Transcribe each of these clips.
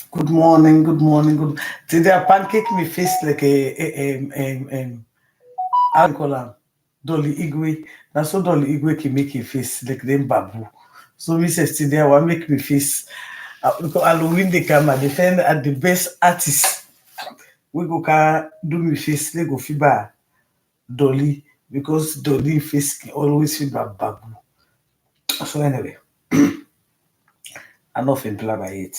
Good morning, good morning, good. Today I pancake me face like how you call am Dolly Igwe. Na so Dolly Igwe can make him face like them babu. So me say today I want make me face. Because Halloween they come and defend at the best artist. We go can do me face. They go fiba Dolly because Dolly face can always fiba babu. So anyway, enough in plan by it.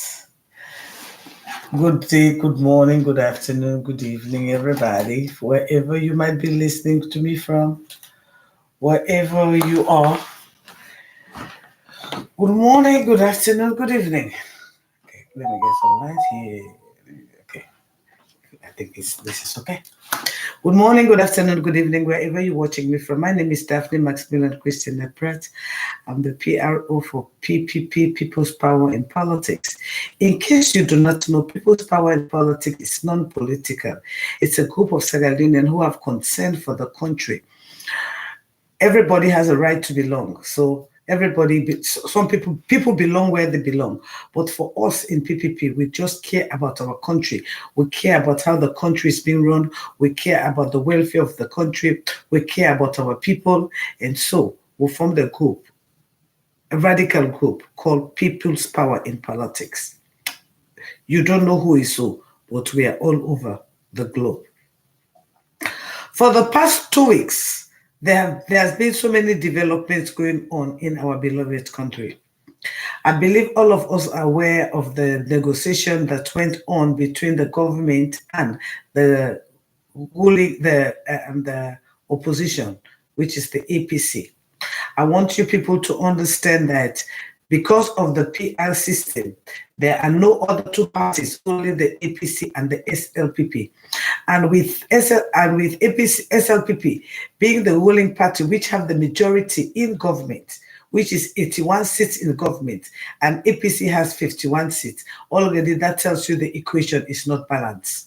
Good day, good morning, good afternoon, good evening, everybody, wherever you might be listening to me from, wherever you are. Good morning, good afternoon, good evening. Okay, let me get some light here. Okay, I think this is okay. Good morning, good afternoon, good evening, wherever you're watching me from. My name is Daphne Maximilian Christian Pratt. I'm the PRO for PPP, People's Power in Politics. In case you do not know, People's Power in Politics is non-political. It's a group of Sierra Leoneans who have concern for the country. Everybody has a right to belong. So some people belong where they belong. But for us in PPP, we just care about our country. We care about how the country is being run. We care about the welfare of the country. We care about our people. And so we formed a group, a radical group called People's Power in Politics. You don't know who is who, but we are all over the globe. For the past 2 weeks, there has been so many developments going on in our beloved country. I believe all of us are aware of the negotiation that went on between the government and the the opposition, which is the APC. I want you people to understand that because of the PR system, there are no other two parties, only the APC and the SLPP. And with APC, SLPP being the ruling party, which have the majority in government, which is 81 seats in government, and APC has 51 seats. Already that tells you the equation is not balanced.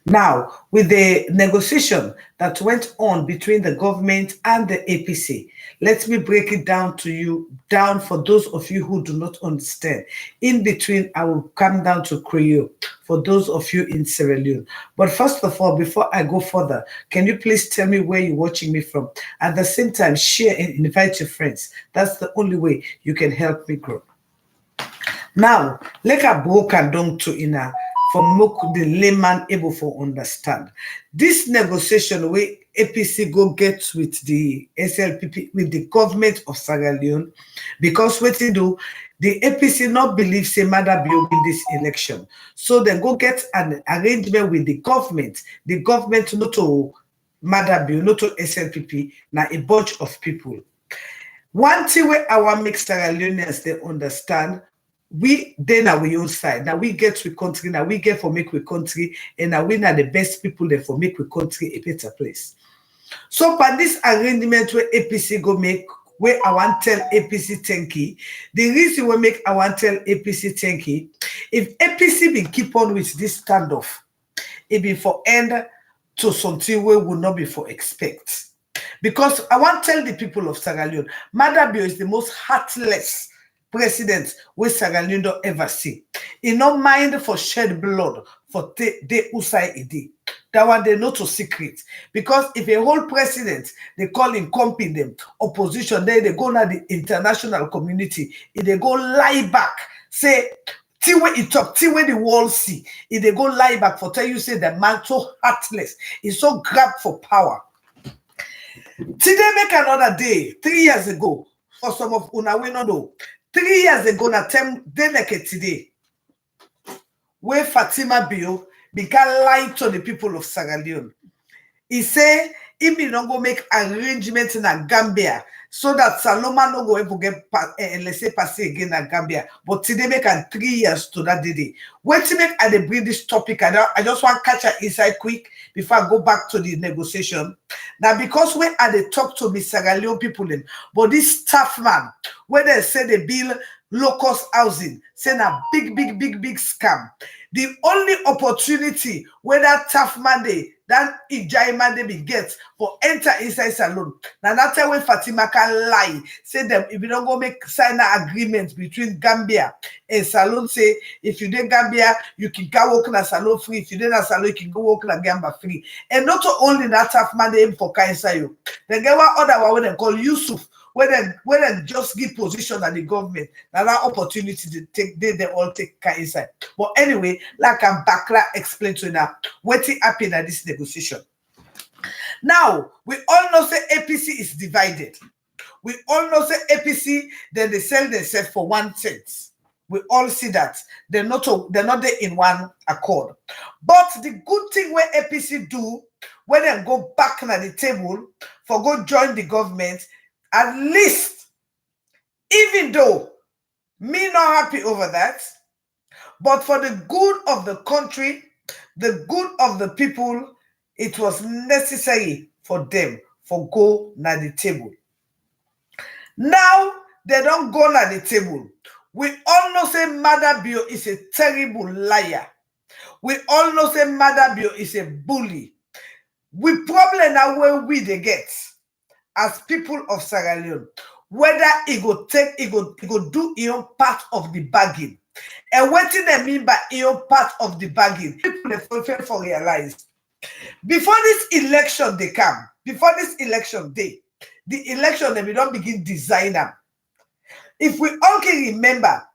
Now, with the negotiation that went on between the government and the APC, let me break it down to you, down for those of you who do not understand. In between, I will come down to Creole for those of you in Sierra Leone. But first of all, before I go further, can you please tell me where you're watching me from? At the same time, share and invite your friends. That's the only way you can help me grow. Now, let us broke and down to ina for make the layman able for understand. This negotiation where APC go get with the SLPP, with the government of Sierra Leone, because what they do, the APC not believe say Mada will win this election. So they go get an arrangement with the government not to Mada not to SLPP, now a bunch of people. One thing where our mixed Sierra Leoneans they understand, we then are we own side. Now we get we country, now we get for make we country, and now we are the best people there for make we country a better place. So by this arrangement where APC go make, where I want tell APC tanky, the reason we make I want tell APC tanky, if APC be keep on with this standoff, it be for end to something where will not be for expect. Because I want to tell the people of Sierra Leone, Madabio is the most heartless president we Sierra Leone don't ever see. He no mind for shed blood for the Usai Idi. That one they know to secret. Because if a whole president, they call him company, opposition, then they go now the international community, if they go lie back, say, till when he talk, till when the world see, if they go lie back for tell you say the man so heartless, he's so grabbed for power. Today make another day, 3 years ago, for some of una we not know. 3 years ago, na time day like today, where Fatima Bio began lying to the people of Sierra Leone. He say he be not go make arrangements in Gambia so that Saloma no go able get let's say pass again in Gambia. But today make 3 years to that day. When to make I dey bring this topic, I just want to catch her inside quick before I go back to the negotiation. Now because when I dey talk to Miss Sierra Leone people them, but this staff man, when they say they build low-cost housing, say a big scam. The only opportunity where that tough man that Ijaima they be get for enter inside salon. Now that's why Fatima can lie. Say them if you don't go make sign an agreement between Gambia and salon, say if you did Gambia, you can go work in a salon free. If you did a salon, you can go work in a Gambia free. And not only that half man they aim for Kaisayo. They get one other one they call Yusuf. When they just give position at the government, now that opportunity to take, they all take inside. But anyway, like I'm back, explain to you now, what's happening at this negotiation. Now, we all know say APC is divided. We all know say APC, then they sell themselves for 1 cent. We all see that. They're not there in one accord. But the good thing where APC do, when they go back at the table for go join the government, at least, even though me not happy over that, but for the good of the country, the good of the people, it was necessary for them for go na the table. Now, they don't go na the table. We all know say Madabio is a terrible liar. We all know say Madabio is a bully. We probably now where we they get as people of Sierra Leone, whether it go do your own part of the bargain. And what do they mean by your part of the bargain? People they for realize. Before this election they come, before this election day, the election they don't begin design them. If we all can remember,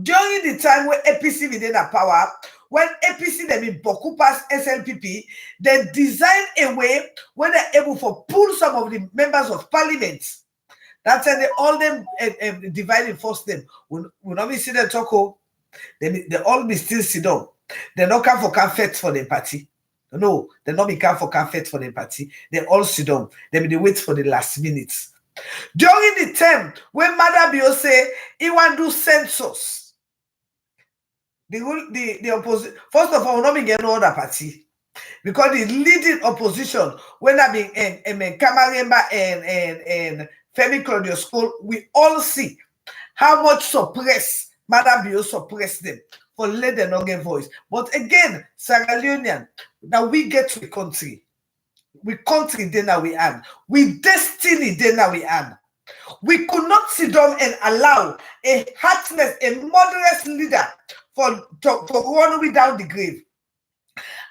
during the time when APC within a power, when APC they be Bokupas SLPP, they design a way where they're able to pull some of the members of parliament. That's why they all them divide and force them. We not be see them talk. They all be still sit down. They not come for comfort for the party. No, they not be come for comfort for the party. They all sit down. They wait for the last minutes. During the time when Madabio say he want to do census. The opposition, first of all, will not be getting other party because the leading opposition, when I be Kamaremba and Femi Claudio School, we all see how much suppress Madabio suppress them for let them not get voice. But again, Sierra Leonean, now we get to the country. We country then now we am. We destiny then now we am. We could not sit down and allow a heartless, a murderous leader to run we down the grave.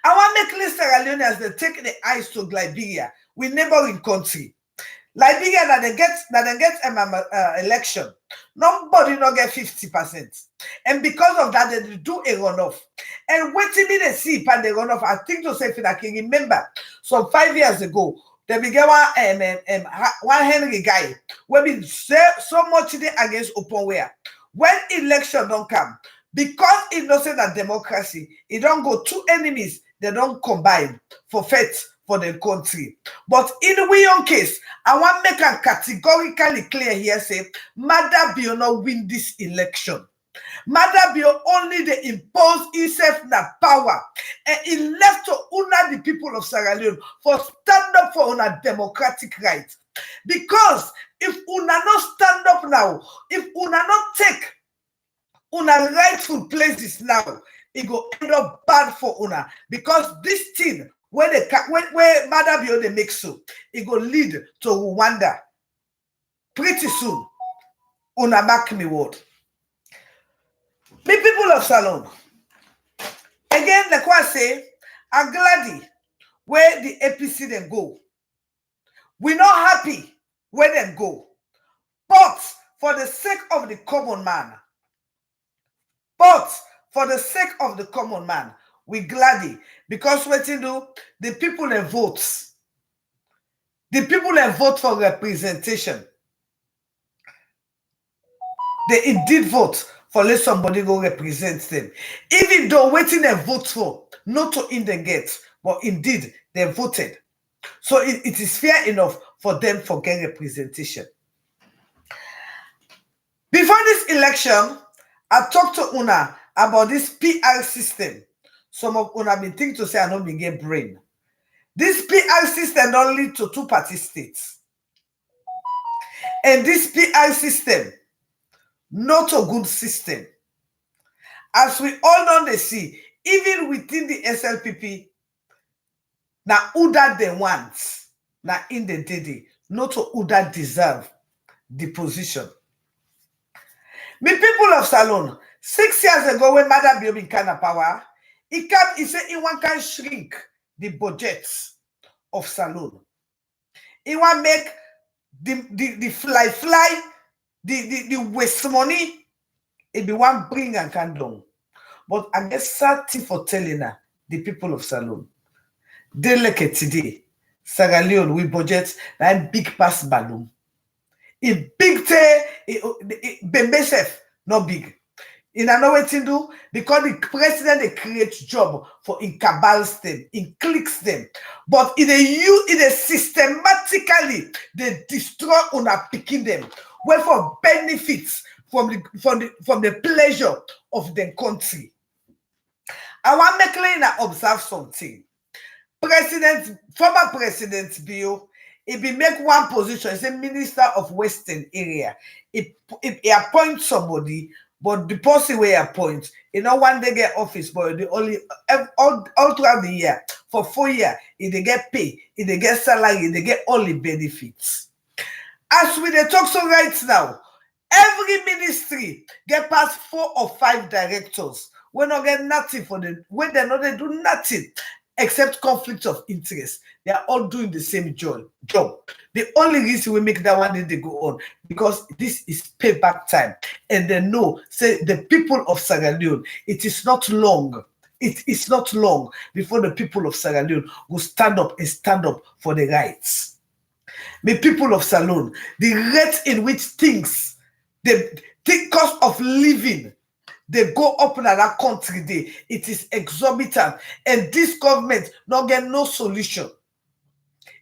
I want to make Sierra Leone as they take the eyes to Liberia, we neighboring country. Liberia that they get election, nobody not get 50%. And because of that, they do a runoff. And waiting me they see pan the runoff, I think to say if I can remember, some 5 years ago, they began one Henry guy where we so much against Openwear. When election don't come, because it don't say that democracy, it don't go two enemies, they don't combine for faith for the country. But in we own case, I want to make a categorically clear here, say, Madabio not win this election. Madabio only they impose himself na power. And he left to honor the people of Sierra Leone for stand up for una democratic rights. Because if una not stand up now, if una not take una rightful places now, it go end up bad for una. Because this thing, where Madabio they make so, it go lead to Rwanda. Pretty soon, una mark me word. The people of Salon, again, like what I say, I'm glad where the APC then go. We're not happy where they go. But for the sake of the common man, we glad because what you do, the people that vote. The people that vote for representation. They indeed vote for let somebody go represent them. Even though waiting they vote for, not to in the get, but indeed they voted. So it is fair enough for them for getting representation. Before this election, I talked to Una about this PR system. Some of Una been thinking to say I don't be get brain. This PR system don't lead to two-party states. And this PR system, not a good system. As we all know they see, even within the SLPP, Now, who that they want, now in the day, not who that deserve the position. Me people of Salon, 6 years ago when Madam Biobi kind of power, he said he want can shrink the budget of Salon. He want make the fly, the waste money, it be one bring and can down. But I guess something for telling her, the people of Salon. They look at today, Sierra Leone, we budget that big pass balloon. It big Bembesef, not big. In know what to do because the president they create job for in cabals them, in clicks them, but in a systematically they destroy on picking them, wherefore benefits from the pleasure of the country. I want make Lena observe something. Former President Bill, if he make one position, he's a minister of Western area. He appoints somebody, but the person will appoint, one day get office, but the only all throughout the year, for 4 years, if they get pay, if they get salary, they get only benefits. As we they talk so right now, every ministry get past 4 or 5 directors. We not get nothing for them. When they know they do nothing except conflict of interest. They are all doing the same job. The only reason we make that one day they go on because this is payback time, and they know say the people of Sierra Leone. It is not long. It is not long before the people of Sierra Leone will stand up for the rights. The people of Salon, the rate in which things, the cost of living, they go up in that country day, it is exorbitant, and this government not get no solution.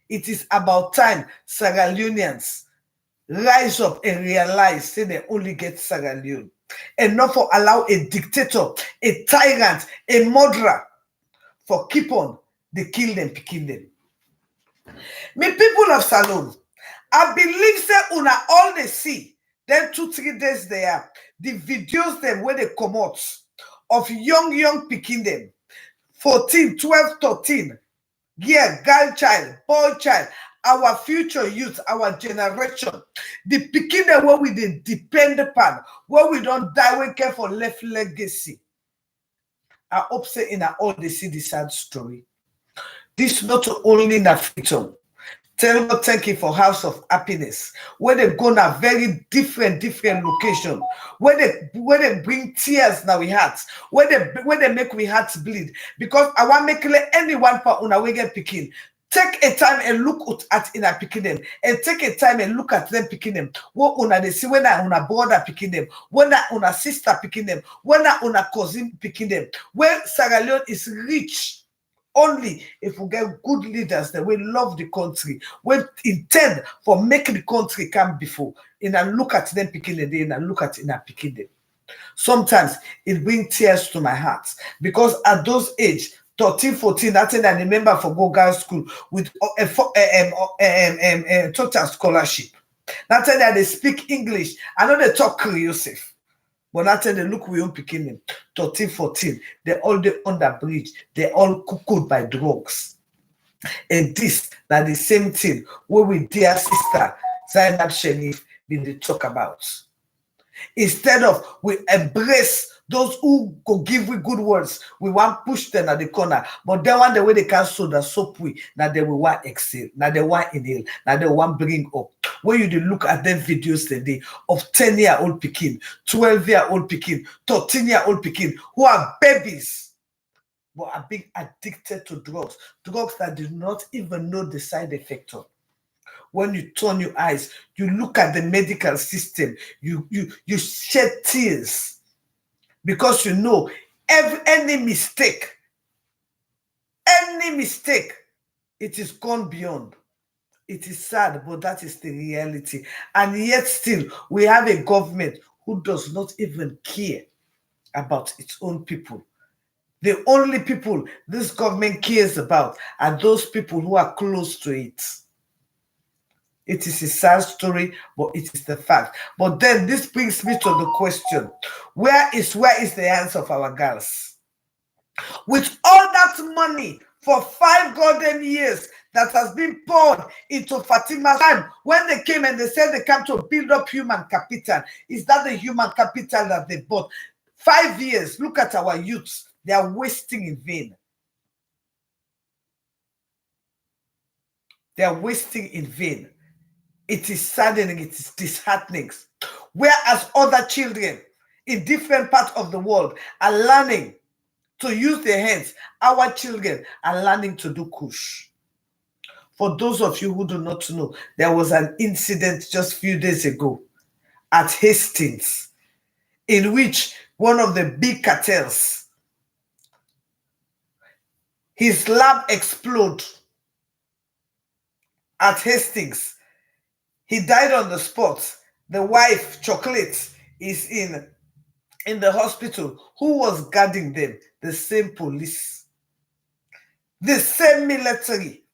It is about time Sierra Leoneans rise up and realize say they only get Sierra Leone, and not for allow a dictator, a tyrant, a murderer for keep on they kill them, picking them. Me people of Salon, I believe say una all they see. Then 2-3 days there, the videos them where they come out of young picking them, 14, 12, 13, yeah, girl child, boy child, our future youth, our generation, the picking them where we they depend upon, where we don't die, we care for left legacy. I hope say in all they see the sad story. This not only in a freedom. Tell God thank you for House of Happiness, where they go na very different location, where they bring tears now we hearts, where they make we hearts bleed. Because I want make anyone for una we get picking. Take a time and look at in a picking them, and take a time and look at them picking them. What una they see when una brother picking them, when una sister picking them, when una cousin picking them. Where Sierra Leone is rich. Only if we get good leaders that will love the country, will intend for making the country come before, and I look at them picking the day, and I look at in a picking them. Sometimes it brings tears to my heart because at those age, 13, 14, that's when I remember for go girls school with a total scholarship. That's when they speak English. I know they talk Yosef. But that's when they look we own picking them, 13, 14, they all the under bridge, they all cooked by drugs. And this, that the same thing where we dear sister Zainab Sharif been they talk about. Instead of we embrace those who go give we good words, we want push them at the corner. But then one the way they can sow the soap we now they will want excel, now they want inhale, now they want bring up. When you look at them videos today of 10-year-old Pekin, 12-year-old Pekin, 13-year-old Pekin who are babies but are being addicted to drugs that do not even know the side effect of. When you turn your eyes, you look at the medical system, you shed tears because you know any mistake, it is gone beyond. It is sad, but that is the reality. And yet still, we have a government who does not even care about its own people. The only people this government cares about are those people who are close to it. It is a sad story, but it is the fact. But then this brings me to the question, where is the hands of our girls? With all that money for 5 golden years that has been poured into Fatima's time when they came and they said they come to build up human capital. Is that the human capital that they bought? 5 years. Look at our youths. They are wasting in vain. They are wasting in vain. It is saddening. It is disheartening. Whereas other children in different parts of the world are learning to use their hands, our children are learning to do kush. For those of you who do not know, there was an incident just a few days ago at Hastings in which one of the big cartels, his lab exploded at Hastings. He died on the spot. The wife, Chocolate, is in the hospital. Who was guarding them? The same police, the same military.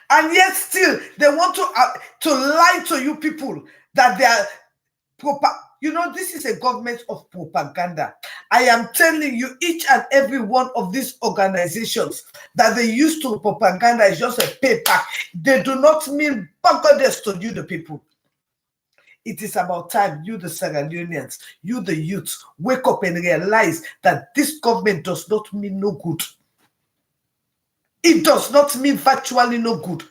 And yet still, they want to lie to you people that they are proper. You know, this is a government of propaganda. I am telling you, each and every one of these organizations that they use to propaganda is just a paper. They do not mean goodness to you, the people. It is about time you, the Sierra Leoneans, you, the youths, wake up and realize that this government does not mean no good. It does not mean virtually no good.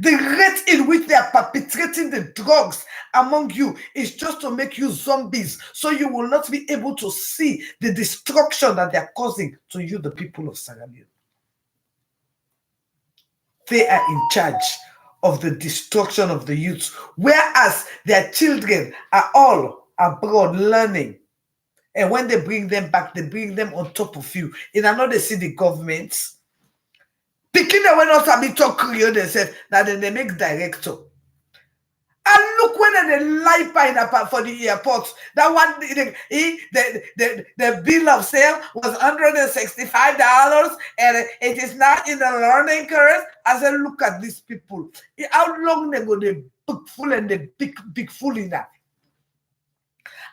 The rate in which they are perpetrating the drugs among you is just to make you zombies, so you will not be able to see the destruction that they are causing to you, the people of Sierra Leone. They are in charge of the destruction of the youth, whereas their children are all abroad learning. And when they bring them back, they bring them on top of you. In another city, governments picking the when also be talk Creole themselves, that then they make director. And look when they lie pineapple for the airport. That one, the bill of sale was $165, and it is now in the learning curve. I said, look at these people. How long they go the big fool and the big fool in that?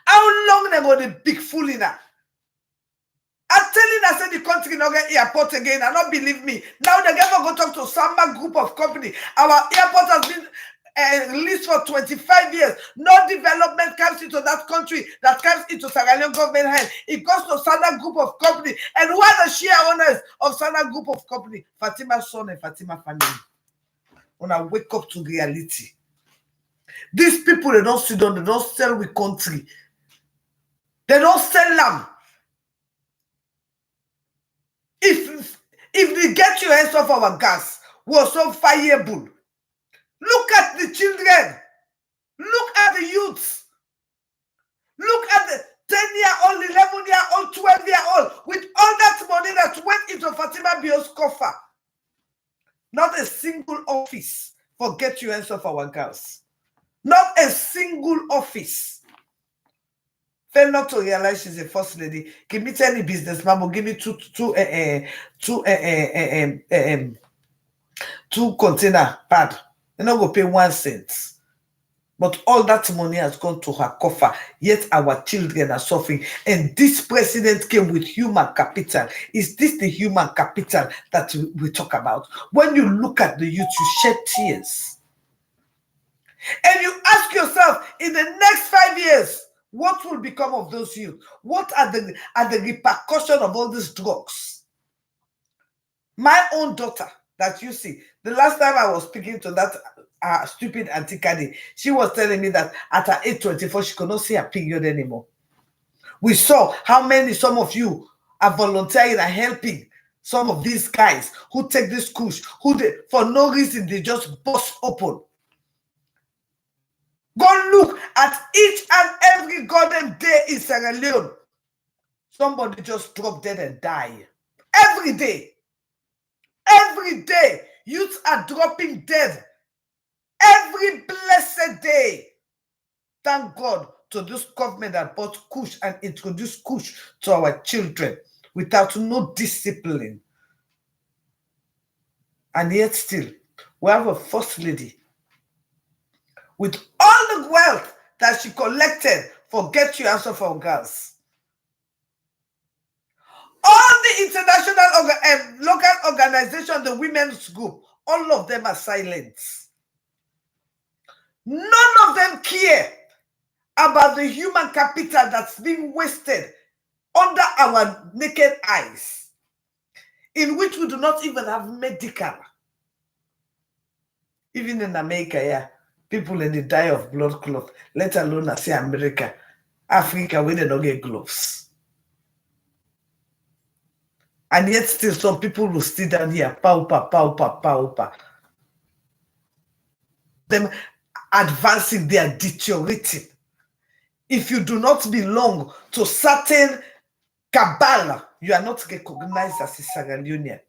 How long they go the big fool in that? I'm telling you, I said the country not get airport again. And not believe me. Now they never go talk to Samba group of company. Our airport has been released for 25 years. No development comes into that country that comes into Sierra Leone government hand. It goes to Sana group of company. And who are the share owners of Sana group of company? Fatima's son and Fatima family. When I wake up to reality, these people, they don't sit down, they don't sell with country. They don't sell lamb. If they get your hands off our gas, we're so fireable. Look at the children. Look at the youths. Look at the 10-year-old, 11-year-old, 12-year-old with all that money that went into Fatima Bio's coffer. Not a single office for get your hands off our girls. Not a single office. Fail not to realize she's a first lady. Give me 10 businessman, will give me two container pad. They're not going to pay 1 cent. But all that money has gone to her coffer. Yet our children are suffering. And this president came with human capital. Is this the human capital that we talk about? When you look at the youth, you shed tears. And you ask yourself, in the next 5 years, what will become of those youth? What are the repercussions of all these drugs? My own daughter that you see, the last time I was speaking to that stupid Auntie Kadi, she was telling me that at her age 24, she could not see her period anymore. We saw how some of you are volunteering and helping some of these guys who take this kush, for no reason, they just bust open. Go look at each and every golden day in Sierra Leone. Somebody just drop dead and die. Every day. Every day. Youths are dropping dead. Every blessed day. Thank God to this government that bought kush and introduced kush to our children without no discipline. And yet still, we have a first lady with all the wealth that she collected for Get You Answer for Girls. All the international organization, the women's group, all of them are silent. None of them care about the human capital that's being wasted under our naked eyes, in which we do not even have medical. Even in America, yeah, people in the die of blood clot, let alone I say America, Africa, where they don't get gloves. And yet still some people will stay down here, pauper. Them advancing, they are deteriorating. If you do not belong to certain cabal, you are not recognized as a Sierra Leonean.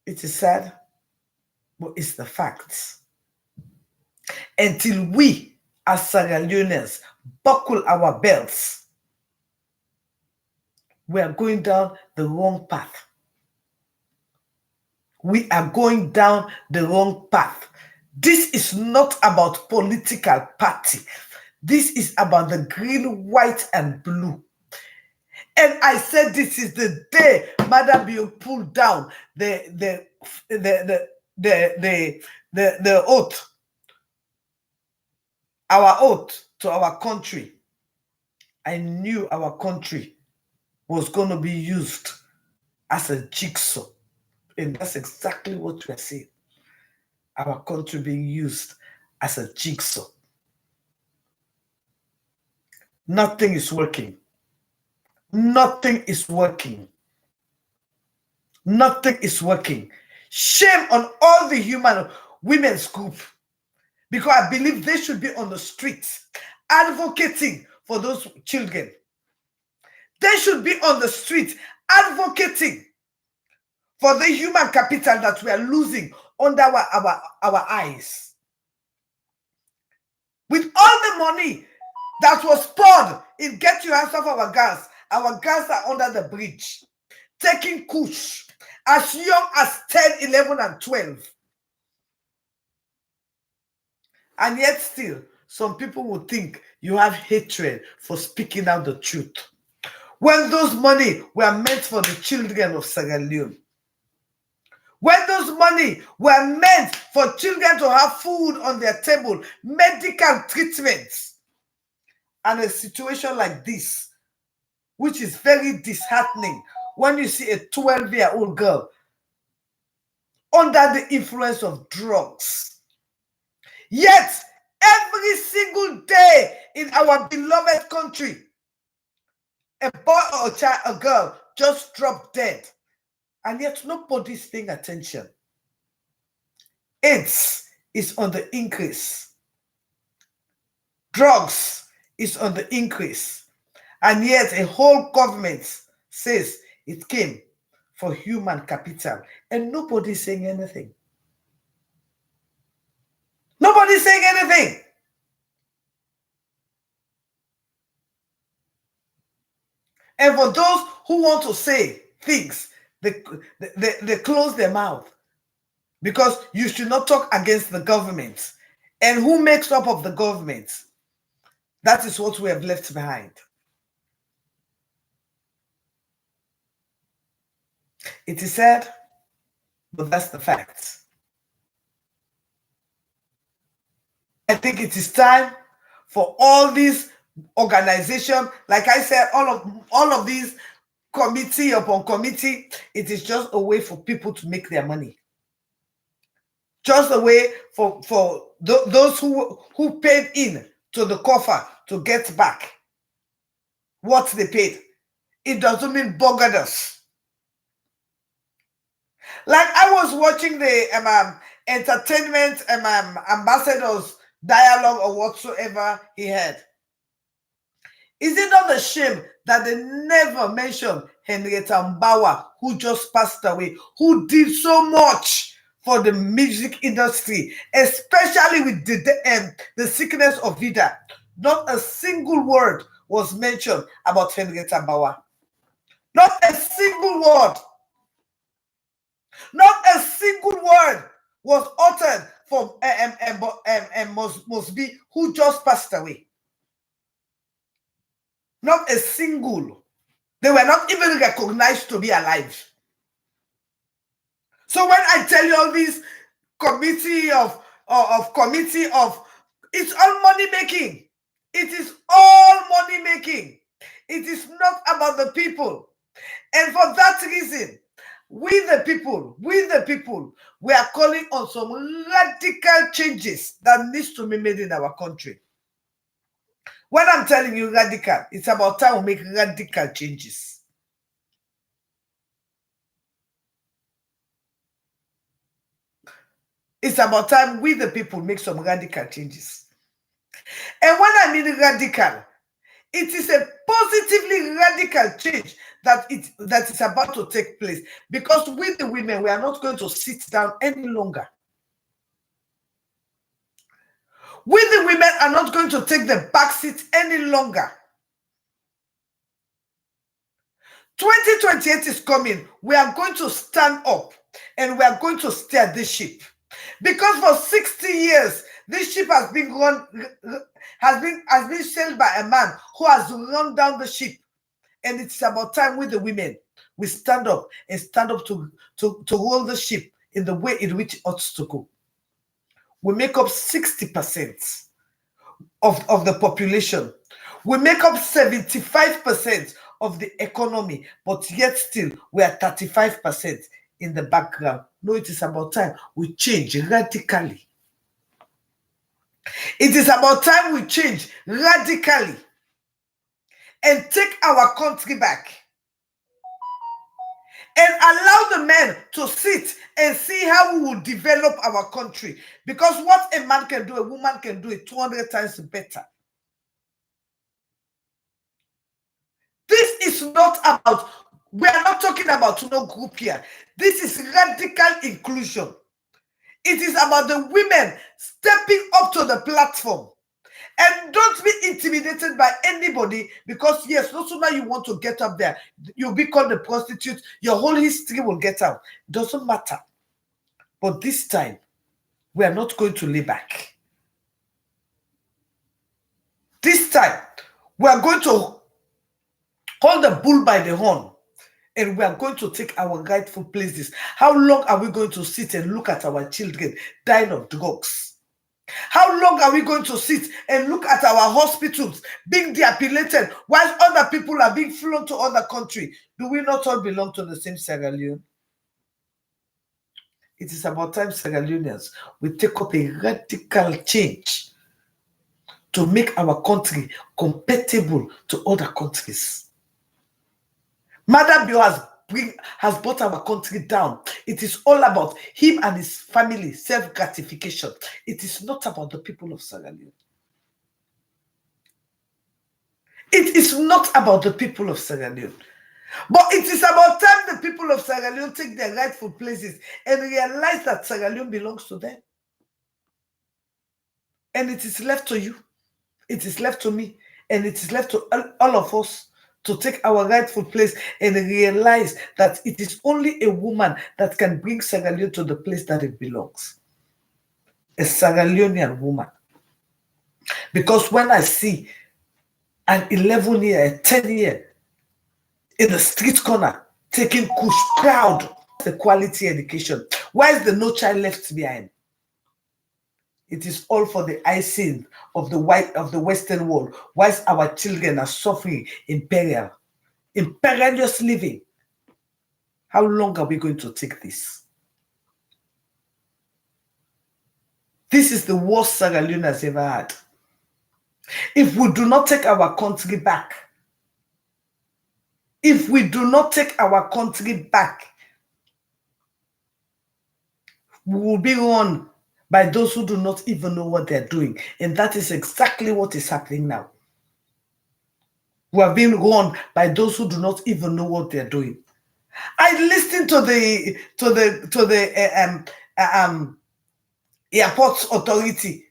It is sad, but it's the facts. Until we, as Sierra Leoneans, buckle our belts, we are going down the wrong path. We are going down the wrong path. This is not about political party. This is about the green, white, and blue. And I said this is the day Madam will pull down the oath, our oath to our country. I knew our country was going to be used as a jigsaw. And that's exactly what we're seeing. Our country being used as a jigsaw. Nothing is working. Nothing is working. Nothing is working. Shame on all the human women's group, because I believe they should be on the streets advocating for those children. They should be on the street advocating for the human capital that we are losing under our eyes. With all the money that was poured in Get Your Hands Off Our Girls are under the bridge, taking kush as young as 10, 11, and 12. And yet still, some people will think you have hatred for speaking out the truth, when those money were meant for the children of Sierra Leone. When those money were meant for children to have food on their table, medical treatments, and a situation like this, which is very disheartening when you see a 12-year-old girl under the influence of drugs. Yet, every single day in our beloved country, a boy or a child, a girl just dropped dead. And yet nobody's paying attention. AIDS is on the increase. Drugs is on the increase. And yet a whole government says it came for human capital. And nobody's saying anything. Nobody's saying anything. And for those who want to say things, they close their mouth, because you should not talk against the government. And who makes up of the government? That is what we have left behind. It is sad, but that's the fact. I think it is time for all these organizations, like I said, all of these committee upon committee, it is just a way for people to make their money. Just a way for those who paid in to the coffer to get back what they paid. It doesn't mean buggered us. Like I was watching the entertainment ambassador's dialogue or whatsoever he had. Is it not a shame that they never mentioned Henrietta Mbawa, who just passed away, who did so much for the music industry, especially with the sickness of Vida? Not a single word was mentioned about Henrietta Mbawa. Not a single word. Not a single word was uttered from Mosby, who just passed away. Not a single. They were not even recognized to be alive. So when I tell you all this committee of, it's all money making. It is all money making. It is not about the people. And for that reason, we the people, we are calling on some radical changes that needs to be made in our country. When I'm telling you radical, it's about time we make radical changes. It's about time we the people make some radical changes. And when I mean radical, it is a positively radical change that is about to take place, because we the women, we are not going to sit down any longer. We the women are not going to take the back seat any longer. 2028 is coming. We are going to stand up and we are going to steer this ship. Because for 60 years, this ship has been sailed by a man who has run down the ship. And it's about time with the women, we stand up to roll the ship in the way in which it ought to go. We make up 60% of the population. We make up 75% of the economy, but yet still we are 35% in the background. No, it is about time we change radically. It is about time we change radically and take our country back. And allow the men to sit and see how we will develop our country. Because what a man can do, a woman can do it 200 times better. This is not about, we are not talking about no group here. This is radical inclusion. It is about the women stepping up to the platform. And don't be intimidated by anybody, because yes, no sooner you want to get up there, you'll be called a prostitute, your whole history will get out. Doesn't matter. But this time, we are not going to lay back. This time, we are going to hold the bull by the horn, and we are going to take our rightful places. How long are we going to sit and look at our children dying of drugs? How long are we going to sit and look at our hospitals being dilapidated while other people are being flown to other countries? Do we not all belong to the same Sierra Leone? It is about time, Sierra Leoneans, we take up a radical change to make our country compatible to other countries. Madam Bio has brought our country down. It is all about him and his family, self-gratification. It is not about the people of Sierra Leone. It is not about the people of Sierra Leone. But it is about time the people of Sierra Leone take their rightful places and realize that Sierra Leone belongs to them. And it is left to you. It is left to me. And it is left to all of us to take our rightful place and realize that it is only a woman that can bring Sierra Leone to the place that it belongs. A Sierra Leonean woman. Because when I see an 11-year, a 10-year in the street corner taking kush, proud of the quality education, why is the no child left behind? It is all for the icing of the Western world, whilst our children are suffering in peril, in perilous living. How long are we going to take this? This is the worst Sierra Leone has ever had. If we do not take our country back, we will be run by those who do not even know what they're doing. And that is exactly what is happening now. We are being run by those who do not even know what they're doing. I listened to the airports authority.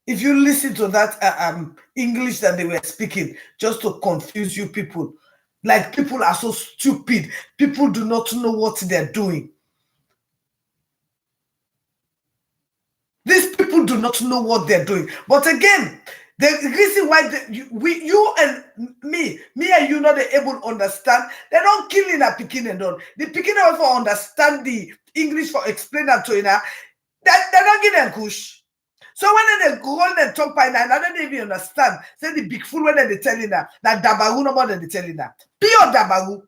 If you listen to that English that they were speaking, just to confuse you people, like people are so stupid. People do not know what they're doing. These people do not know what they're doing. But again, The reason why you and me and you not able to understand, they don't kill in a picking and done. The picking also understand the English for explain that to you now. They don't give them kush. So when they go on and talk by now, they don't even understand. Say the big fool when they tell you that dabaru no more than they tell you that. Pure dabaru.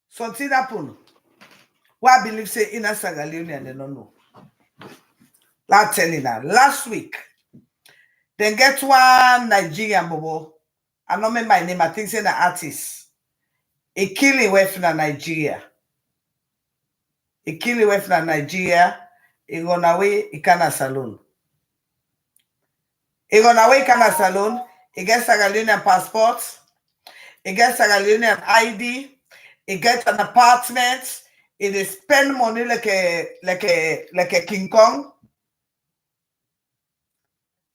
Something happen. Why I believe say in a Sierra Leone and they don't know. Last telling that last week, then get one Nigerian bobo. I don't remember my name. I think it's an artist. A killing away from Nigeria. A killing away from Nigeria. He run away. He can't salon. He run away. He can't salon. He gets Sierra Leonean passport. He gets Sierra Leonean ID. He gets an apartment. He spend money like a King Kong.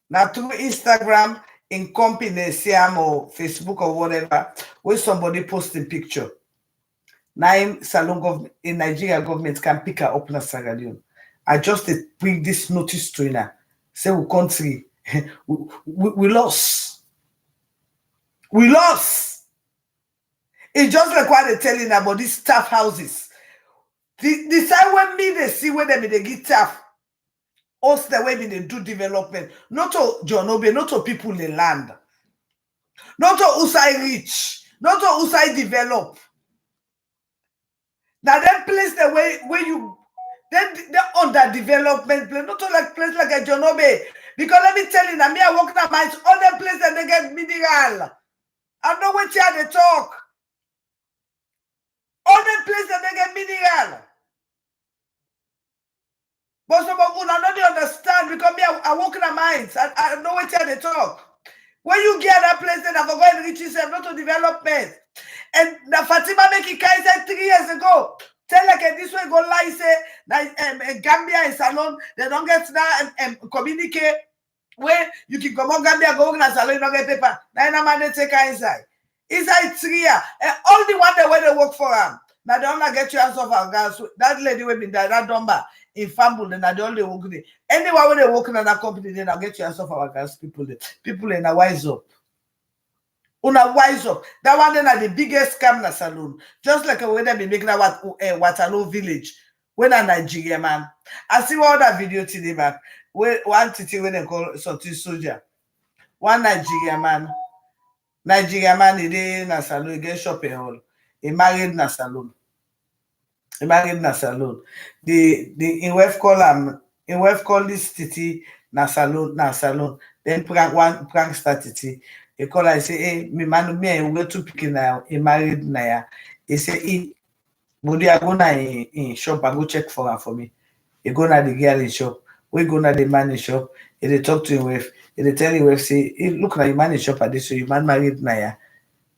Now through Instagram, in company, Siam or Facebook or whatever, where somebody posting picture. Now salon government in Nigeria government can pick her up in Sierra Leone. I just bring this notice to you now. Say we country, we lost. We lost. It's just like what they're telling about these staff houses. The side when me they see where they get staff. Us the way they do development, not to John Obe, not to people in land, not to Usai rich, not to Usai develop. Now that place the way where you then under development place, not to like place like a John Obe. Because let me tell you, now me I walk that mines, all the place that they get mineral. I know what you they talk. All the place that they get mineral. But some of you don't understand because me, I walk in the minds. I know what they talk. When you get that place, then I forgot to reach yourself, not to development. And the Fatima make it said 3 years ago. Tell like this way go lie say Gambia and Salon, they don't get that and communicate where you can come on Gambia, go in a salon, you don't get paper. Then a man they take her inside. Inside 3 years. And all the one that when they work for them. Now they don't get you out of our girls. That lady will be there, that number. In Famble, then I don't work there. Anyway, when they working on that company, then I'll get you of our guys, people there. People in a wise up. Una wise up. That one then are the biggest scam in the saloon. Just like when they be making a Waterloo village. When a Nigeria man. I see all that video today, man. One titi when they call something soldier. One Nigeria man, he did in a saloon, he get shopping hall. He married in a saloon. He married in a saloon. In web call this titi na saloon. Then prank start titi. He call her, he say, hey, me man, me we two picking now. He married na. He say, he Budi I go na in shop, I go check for her for me. He go na the girl in shop. We go na the man in shop. He dey talk to him wife. He dey tell him wife, say, hey, look na the man in shop at this, so your man married na.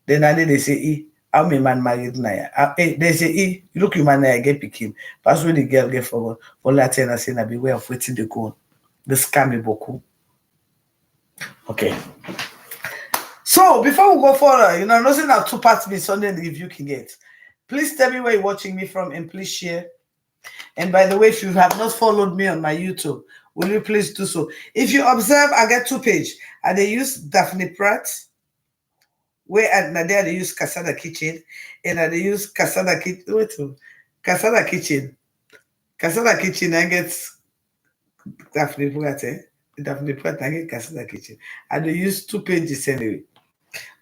Then I they say, hey, how my man married na? They say, hey, look, you man na get picking. Pass when the girl get forward. For Latin, I say, na be way of waiting the go. The scam is beaucoup. Okay. So before we go further, you know, nothing now 2 parts me Sunday if you can get. Please tell me where you're watching me from and please share. And by the way, if you have not followed me on my YouTube, will you please do so? If you observe, I get 2 pages. And they use Daphne Pratt. Where and there they use Casada Kitchen, and they use Casada Kitchen. Wait, Casada Kitchen. Casada Kitchen, I get Daphne Pratt. Daphne Pratt, I get Casada Kitchen. And they use 2 pages anyway.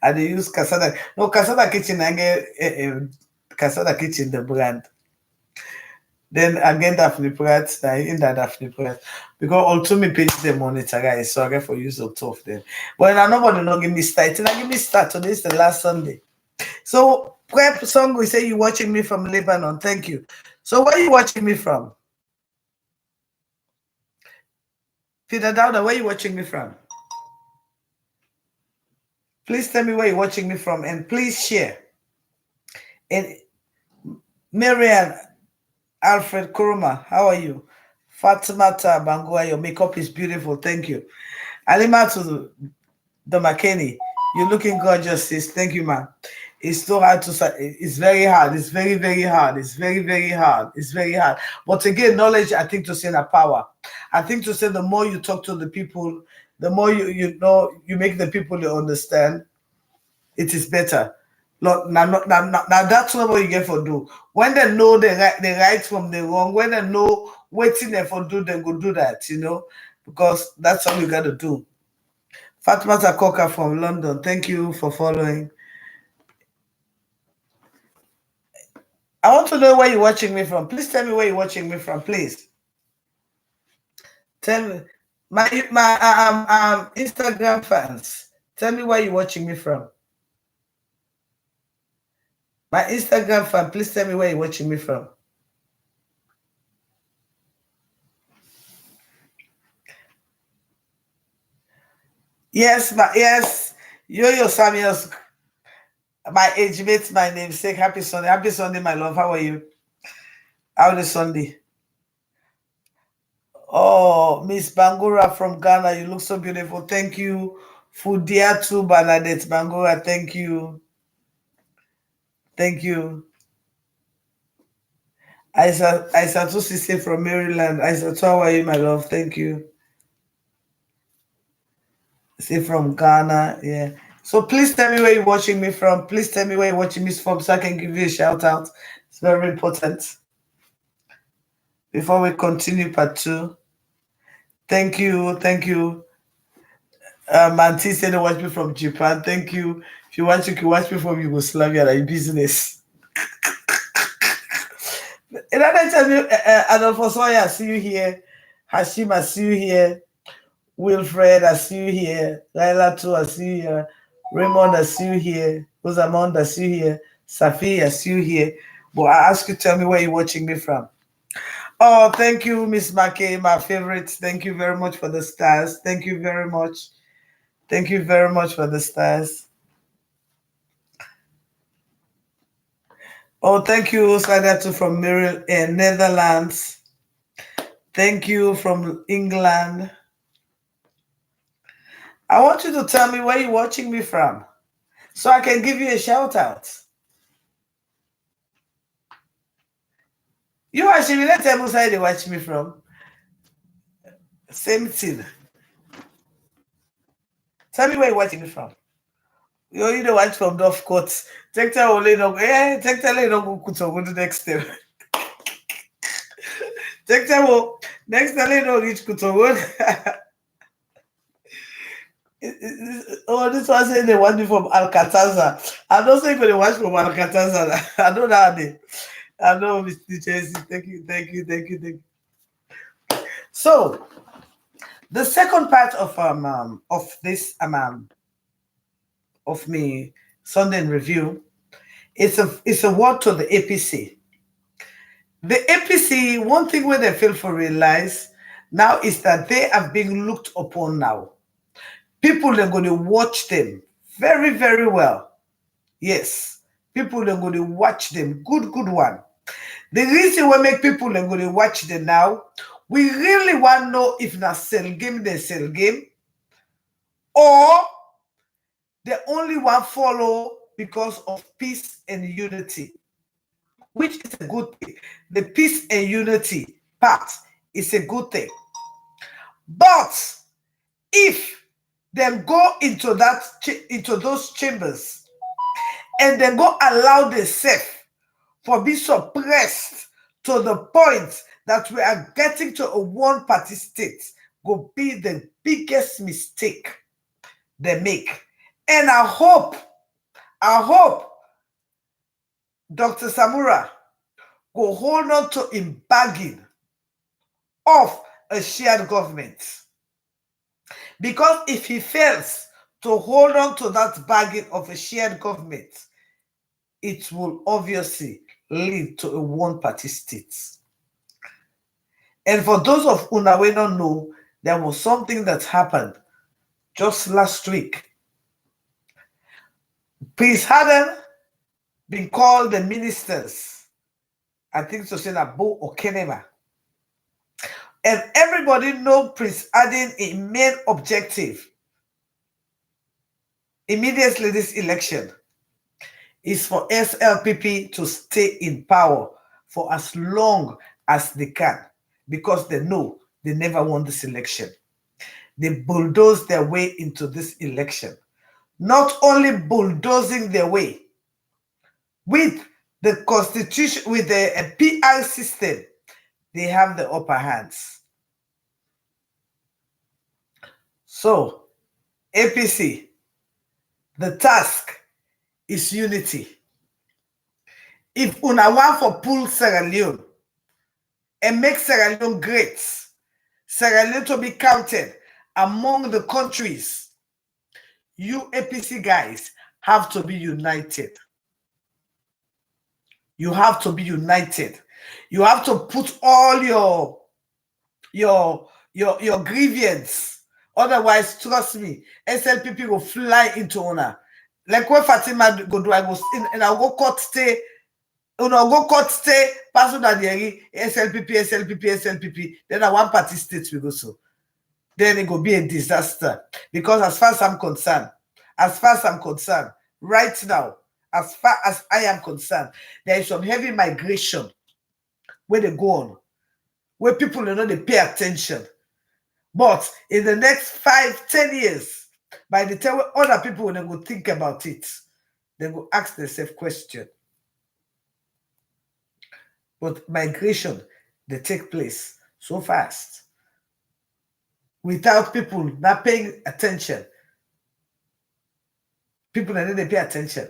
And they use Casada. No, Casada Kitchen, I get Casada Kitchen, the brand. Then again, Daphne Pratt, in that Daphne Pratt. Because also me page the monitor, guys, so I get for use of 2 of them. But now nobody not give me start. And I give me start. Today is the last Sunday. So prep song we say you watching me from Lebanon. Thank you. So where are you watching me from? Peter Dowder, where are you watching me from? Please tell me where you're watching me from and please share. And Marian Alfred Kuruma, how are you? Fatimata Bangua, your makeup is beautiful. Thank you. Alimatu Domakeni, you're looking gorgeous, sis. Thank you, man. It's so hard to say. It's very hard. It's very, very hard. It's very, very hard. It's very hard. But again, knowledge, I think, to say a power. I think to say the more you talk to the people, the more you know, you make the people understand, it is better. Look, now that's not what you get for do. When they know the right from the wrong, when they know waiting there for do, they go do that, you know, because that's all you got to do. Fatma Takoka from London, thank you for following. I want to know where you're watching me from. Please tell me where you're watching me from, please. Tell me, my Instagram fans. Tell me where you're watching me from. My Instagram fan, please tell me where you're watching me from. Yes, yes, Yo-Yo Samuels, my age mate, my namesake. Happy Sunday, my love. How are you? How is Sunday? Oh, Miss Bangura from Ghana, you look so beautiful. Thank you. Fudiatu Bernadette Bangura, thank you. Thank you. Aisatu Sise from Maryland. Aisatu, how are you, my love? Thank you. Say from Ghana, yeah. So please tell me where you're watching me from. Please tell me where you're watching me from so I can give you a shout out. It's very important. Before we continue part 2. Thank you. Thank you. Manti said to watch me from Japan. Thank you. If you want, you can watch me from Yugoslavia, like business. Another time, Adolfo Soya, I see you here. Hashim, I see you here. Wilfred, I see you here. Laila too, I see you here. Raymond, I see you here. Rosamond, I see you here. Safi, I see you here. But I ask you, tell me where you're watching me from. Oh, thank you, Miss Mackey, my favorite. Thank you very much for the stars. Thank you very much. Thank you very much for the stars. Oh, thank you, Sadatu from Netherlands. Thank you from England. I want you to tell me where you're watching me from so I can give you a shout out. You actually let tell me where they watch me from. Same thing. Tell me where you're watching me from. You only know watch from Dove Court. Take that only no take that no go to next step. Take that next time no reach Kutogo. Oh, this one saying they want me from Alcataza. I'm not saying they watch from Alcataza. I know that. I know, Mr. Chelsea. Thank you, thank you, thank you, thank you. So, the second part of this of me Sunday in review, it's a word to the APC. The APC, one thing where they fail to realize now is that they have been looked upon now. People are going to watch them very, very well. Yes, people are going to watch them. Good one. The reason why make people are going to watch them now, we really want to know if na sell game, they sell game, or they only want follow because of peace and unity, which is a good thing. The peace and unity part is a good thing. But if them go into those chambers and then go allow themselves for be suppressed to the point that we are getting to a one-party state, will be the biggest mistake they make. And I hope Dr. Samura will hold on to him bargain of a shared government. Because if he fails to hold on to that bargain of a shared government, it will obviously lead to a one-party state. And for those of una who don't know, there was something that happened just last week. Prince Harden been called the ministers, I think to say that Bo Okenema. And everybody know Prince Harden a main objective immediately this election is for SLPP to stay in power for as long as they can, because they know they never won this election. They bulldoze their way into this election. Not only bulldozing their way, with the constitution, with the PR system, they have the upper hands. So, APC, the task is unity. If una want for pull Sierra Leone and make Sierra Leone great, Sierra Leone to be counted among the countries, you APC guys have to be united. You have to be united. You have to put all your grievance. Otherwise, trust me, SLPP will fly into honor. Like what Fatima go do, I go and I'll go court stay. Go court stay, pass on the SLPP. Then one party state will go so. Then it will be a disaster. Because as far as I'm concerned, right now, as far as I am concerned, there is some heavy migration where they go on, where people they pay attention. But in the next 5-10 years, by the time other people when they go think about it, they will ask themselves question. But migration, they take place so fast without people not paying attention. People they pay attention.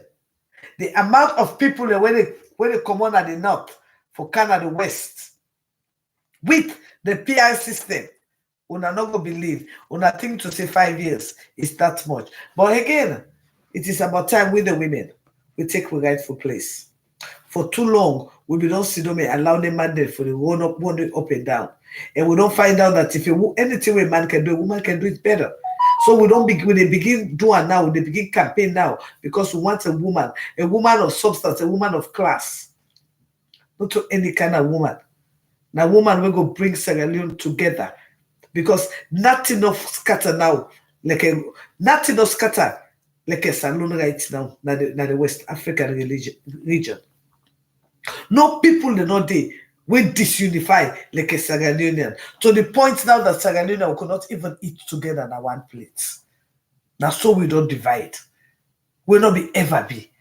The amount of people when they come on at the north for Canada West with the PR system, una not gonna believe, una think to say 5 years is that much. But again, it is about time with the women we take the rightful place. For too long, we don't see them allow the mandate for the one up and down, and we don't find out that if anything a man can do, a woman can do it better. So we don't begin. They begin doing now. They begin campaign now because we want a woman of substance, a woman of class, not to any kind of woman. Now, woman will go bring Sierra Leone together, because nothing of scatter now, nothing of scatter like a saloon right now, na the West African region. No people they not they will disunify like a Sierra Leonean, to the point now that Sierra Leonean could not even eat together in one plate. Now, so we don't divide. Will not be ever be.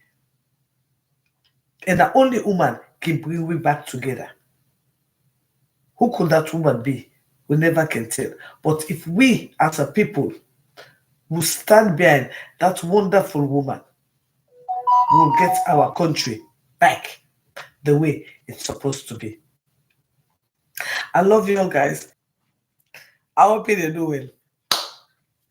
And the only woman can bring we back together. Who could that woman be? We never can tell. But if we as a people will stand behind that wonderful woman, we'll get our country back the way it's supposed to be. I love you all guys. I hope you're doing.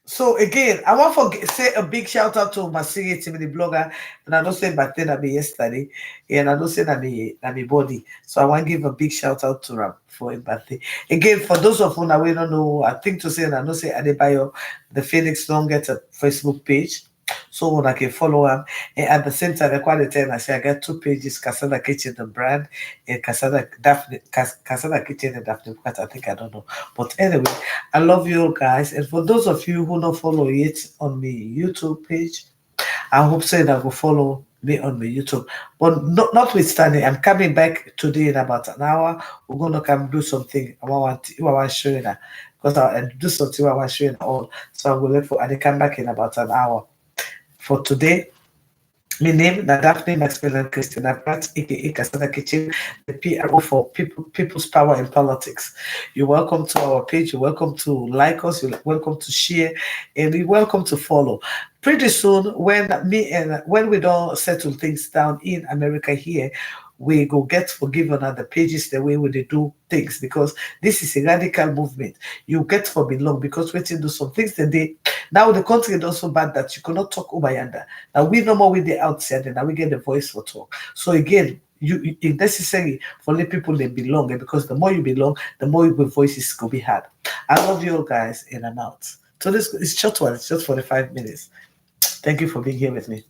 So again, I want to say a big shout out to Masiri Timmy, the blogger, and I don't say back then I be yesterday, and I don't say that me body. So I want to give a big shout out to her for his birthday. Again, for those of you that we don't know, I think to say and I don't say Adebayo, the Phoenix don't get a Facebook page. So when I can follow him, and at the same time, I say I got 2 pages: Casada Kitchen and Brand, and Casada Kitchen and Daphne. Because I think I don't know, but anyway, I love you all guys. And for those of you who don't follow it on my YouTube page, I hope so that will follow me on my YouTube. But notwithstanding, I'm coming back today in about an hour. We're gonna come do something. I want to show you that, because I do something I want to show you all. So I will let for and come back in about an hour. For today, my name is Daphne Maximilian Christina Pratt, aka Casada Kitchen, the PRO for People's Power in Politics. You're welcome to our page. You're welcome to like us. You're welcome to share, and you're welcome to follow. Pretty soon, when we don't settle things down in America here, we go get forgiven at the pages the way we do things, because this is a radical movement. You get for belong because we do some things today. Now the country is also bad that you cannot talk over yonder. Now we no more with the outside, and now we get the voice for talk. So again, it's necessary for the people they belong, and because the more you belong, the more your voices could be heard. I love you all guys, and I'm out. So this is short one. It's just 45 minutes. Thank you for being here with me.